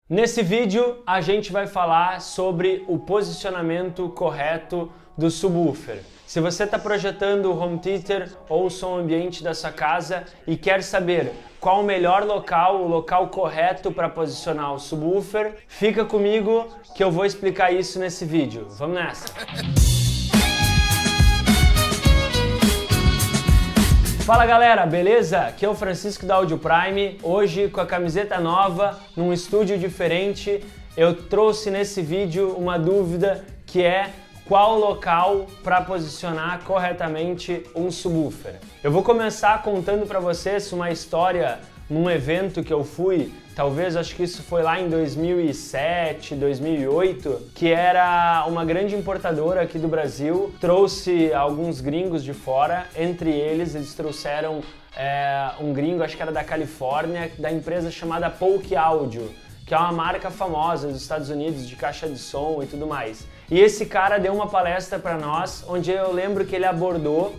Nesse vídeo a gente vai falar sobre o posicionamento correto do subwoofer. Se você está projetando o home theater ou o som ambiente da sua casa e quer saber qual o melhor local, o local correto para posicionar o subwoofer, fica comigo que eu vou explicar isso nesse vídeo. Vamos nessa! Fala galera, beleza? Aqui é o Francisco da Audio Prime. Hoje com a camiseta nova, num estúdio diferente, eu trouxe nesse vídeo uma dúvida que é qual local para posicionar corretamente um subwoofer. Eu vou começar contando para vocês uma história num evento que eu fui, talvez acho que isso foi lá em 2007, 2008, que era uma grande importadora aqui do Brasil, trouxe alguns gringos de fora, entre eles trouxeram um gringo, acho que era da Califórnia, da empresa chamada Polk Audio, que é uma marca famosa dos Estados Unidos de caixa de som e tudo mais. E esse cara deu uma palestra para nós, onde eu lembro que ele abordou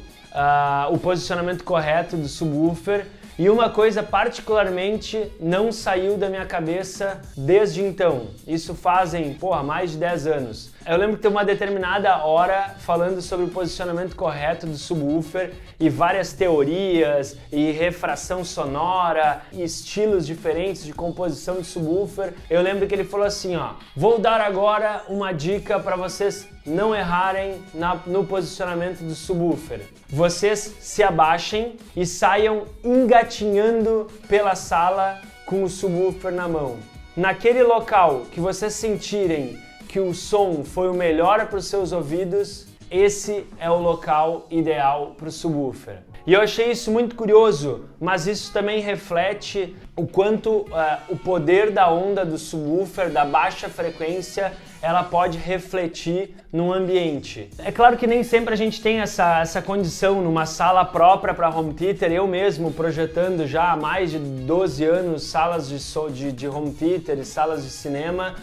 o posicionamento correto do subwoofer. E uma coisa particularmente não saiu da minha cabeça desde então. Isso fazem, mais de 10 anos. Eu lembro que tem uma determinada hora falando sobre o posicionamento correto do subwoofer e várias teorias e refração sonora e estilos diferentes de composição de subwoofer. Eu lembro que ele falou assim, vou dar agora uma dica para vocês não errarem no posicionamento do subwoofer. Vocês se abaixem e saiam engatinhando pela sala com o subwoofer na mão. Naquele local que vocês sentirem que o som foi o melhor para os seus ouvidos, esse é o local ideal para o subwoofer. E eu achei isso muito curioso, mas isso também reflete o quanto o poder da onda do subwoofer, da baixa frequência, ela pode refletir no ambiente. É claro que nem sempre a gente tem essa condição numa sala própria para home theater. Eu mesmo projetando já há mais de 12 anos salas de home theater e salas de cinema,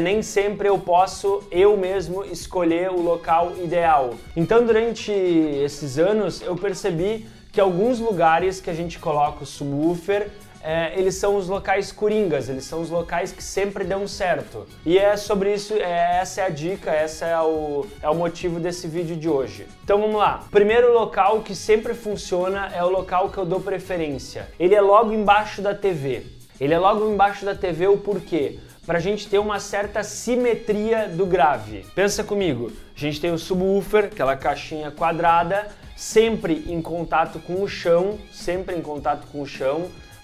nem sempre eu posso eu mesmo escolher o local ideal. Então durante esses anos eu percebi que alguns lugares que a gente coloca o subwoofer eles são os locais coringas, eles são os locais que sempre dão certo. E é sobre isso, essa é a dica, esse é o motivo desse vídeo de hoje. Então vamos lá. Primeiro local que sempre funciona é o local que eu dou preferência. Ele é logo embaixo da TV. Ele é logo embaixo da TV, o porquê? Para a gente ter uma certa simetria do grave. Pensa comigo, a gente tem o subwoofer, aquela caixinha quadrada, sempre em contato com o chão,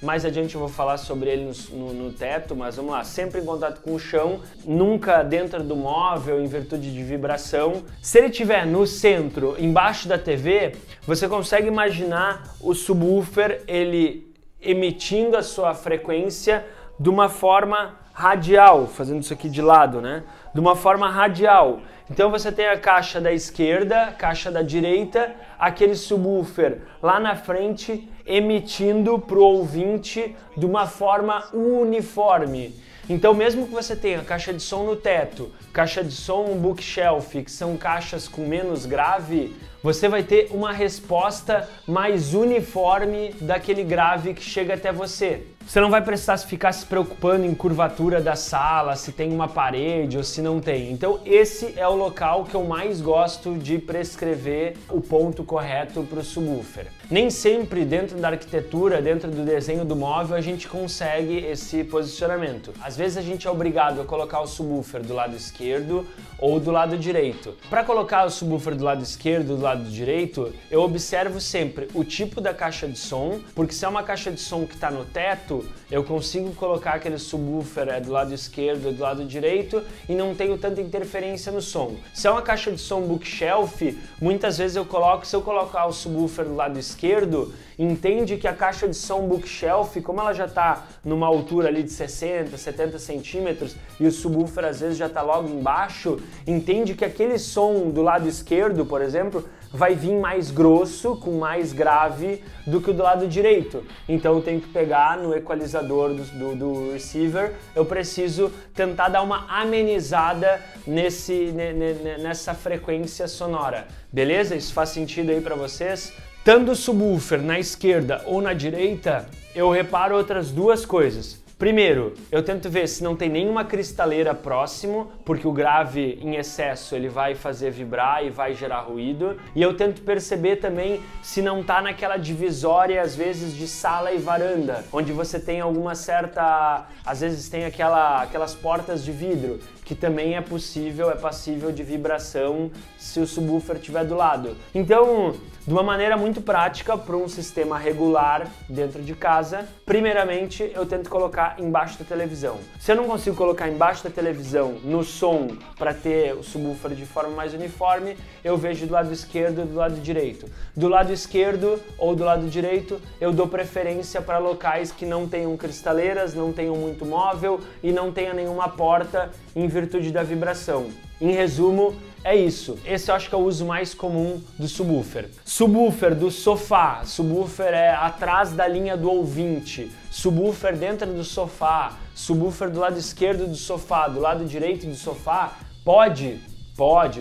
mais adiante eu vou falar sobre ele no teto, mas vamos lá, sempre em contato com o chão, nunca dentro do móvel, em virtude de vibração. Se ele estiver no centro, embaixo da TV, você consegue imaginar o subwoofer, ele emitindo a sua frequência de uma forma radial, fazendo isso aqui de lado, né? De uma forma radial. Então você tem a caixa da esquerda, a caixa da direita, aquele subwoofer lá na frente emitindo para o ouvinte de uma forma uniforme. Então mesmo que você tenha caixa de som no teto, caixa de som bookshelf, que são caixas com menos grave, você vai ter uma resposta mais uniforme daquele grave que chega até você. Você não vai precisar ficar se preocupando em curvatura da sala, se tem uma parede ou se não tem. Então esse é o local que eu mais gosto de prescrever o ponto correto para o subwoofer. Nem sempre dentro da arquitetura, dentro do desenho do móvel, a gente consegue esse posicionamento. Às vezes a gente é obrigado a colocar o subwoofer do lado esquerdo ou do lado direito. Para colocar o subwoofer do lado esquerdo ou do lado direito, eu observo sempre o tipo da caixa de som, porque se é uma caixa de som que está no teto, eu consigo colocar aquele subwoofer do lado esquerdo ou do lado direito e não tenho tanta interferência no som. Se é uma caixa de som bookshelf, muitas vezes se eu colocar o subwoofer do lado esquerdo, entende que a caixa de som bookshelf, como ela já está numa altura ali de 60, 70 centímetros e o subwoofer às vezes já está logo embaixo, entende que aquele som do lado esquerdo, por exemplo, vai vir mais grosso, com mais grave do que o do lado direito. Então eu tenho que pegar no equalizador do receiver, eu preciso tentar dar uma amenizada nessa frequência sonora. Beleza? Isso faz sentido aí para vocês? Tanto o subwoofer na esquerda ou na direita, eu reparo outras duas coisas. Primeiro, eu tento ver se não tem nenhuma cristaleira próximo, porque o grave em excesso ele vai fazer vibrar e vai gerar ruído. E eu tento perceber também se não tá naquela divisória, às vezes, de sala e varanda, onde você tem alguma certa... Às vezes tem aquelas portas de vidro, que também é passível de vibração se o subwoofer estiver do lado. Então, de uma maneira muito prática, para um sistema regular dentro de casa, primeiramente eu tento colocar embaixo da televisão. Se eu não consigo colocar embaixo da televisão no som para ter o subwoofer de forma mais uniforme, eu vejo do lado esquerdo e do lado direito. Do lado esquerdo ou do lado direito, eu dou preferência para locais que não tenham cristaleiras, não tenham muito móvel e não tenha nenhuma porta em virtude da vibração. Em resumo, é isso. Esse eu acho que é o uso mais comum do subwoofer. Subwoofer do sofá. Subwoofer é atrás da linha do ouvinte. Subwoofer dentro do sofá. Subwoofer do lado esquerdo do sofá, do lado direito do sofá. Pode,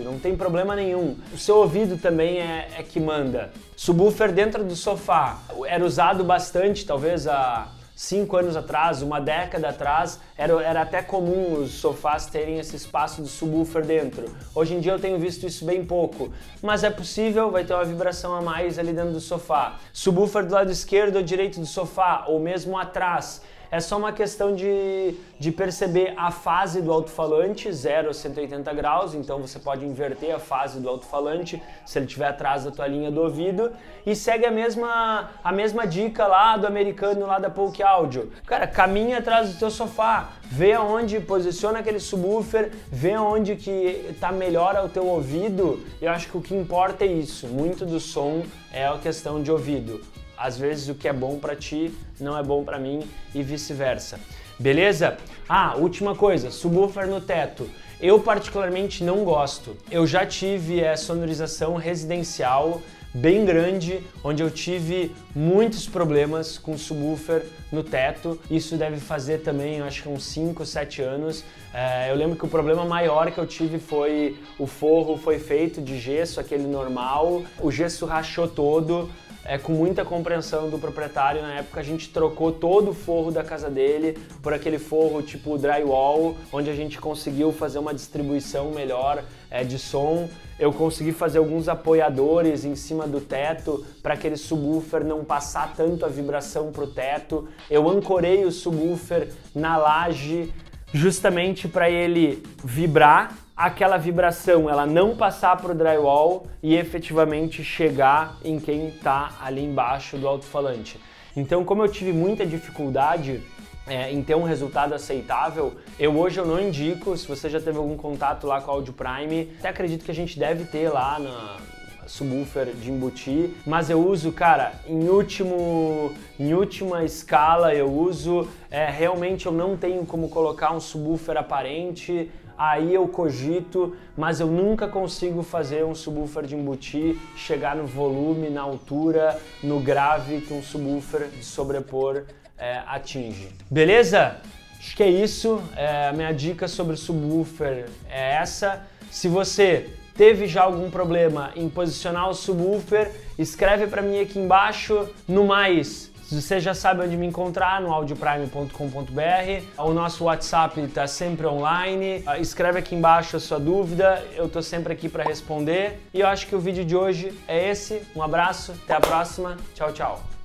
não tem problema nenhum. O seu ouvido também é que manda. Subwoofer dentro do sofá. Era usado bastante, talvez há 5 anos atrás, uma década atrás, era até comum os sofás terem esse espaço do subwoofer dentro. Hoje em dia eu tenho visto isso bem pouco, mas é possível, vai ter uma vibração a mais ali dentro do sofá. Subwoofer do lado esquerdo ou direito do sofá, ou mesmo atrás. É só uma questão de perceber a fase do alto-falante, 0 a 180 graus, então você pode inverter a fase do alto-falante se ele estiver atrás da tua linha do ouvido, e segue a mesma dica lá do americano, lá da Polk Audio. Cara, caminha atrás do teu sofá, vê aonde posiciona aquele subwoofer, vê aonde que tá melhor ao teu ouvido. Eu acho que o que importa é isso, muito do som é a questão de ouvido. Às vezes o que é bom para ti não é bom para mim e vice-versa. Beleza? Ah, última coisa, subwoofer no teto. Eu particularmente não gosto. Eu já tive sonorização residencial bem grande, onde eu tive muitos problemas com subwoofer no teto. Isso deve fazer também, eu acho que uns 5, 7 anos. Eu lembro que o problema maior que eu tive foi o forro foi feito de gesso, aquele normal. O gesso rachou todo. Com muita compreensão do proprietário, na época a gente trocou todo o forro da casa dele por aquele forro tipo drywall, onde a gente conseguiu fazer uma distribuição melhor de som. Eu consegui fazer alguns apoiadores em cima do teto para aquele subwoofer não passar tanto a vibração para o teto. Eu ancorei o subwoofer na laje justamente para ele vibrar, aquela vibração ela não passar para o drywall e efetivamente chegar em quem está ali embaixo do alto-falante. Então, como eu tive muita dificuldade em ter um resultado aceitável, hoje eu não indico. Se você já teve algum contato lá com a Audio Prime, até acredito que a gente deve ter lá na subwoofer de embutir, mas eu uso, cara, em última escala eu uso, realmente eu não tenho como colocar um subwoofer aparente, aí eu cogito, mas eu nunca consigo fazer um subwoofer de embutir chegar no volume, na altura, no grave que um subwoofer de sobrepor atinge. Beleza? Acho que é isso. A minha dica sobre o subwoofer é essa. Se você teve já algum problema em posicionar o subwoofer, escreve para mim aqui embaixo. No mais, você já sabe onde me encontrar, no audioprime.com.br. O nosso WhatsApp está sempre online. Escreve aqui embaixo a sua dúvida, eu estou sempre aqui para responder. E eu acho que o vídeo de hoje é esse. Um abraço, até a próxima. Tchau, tchau.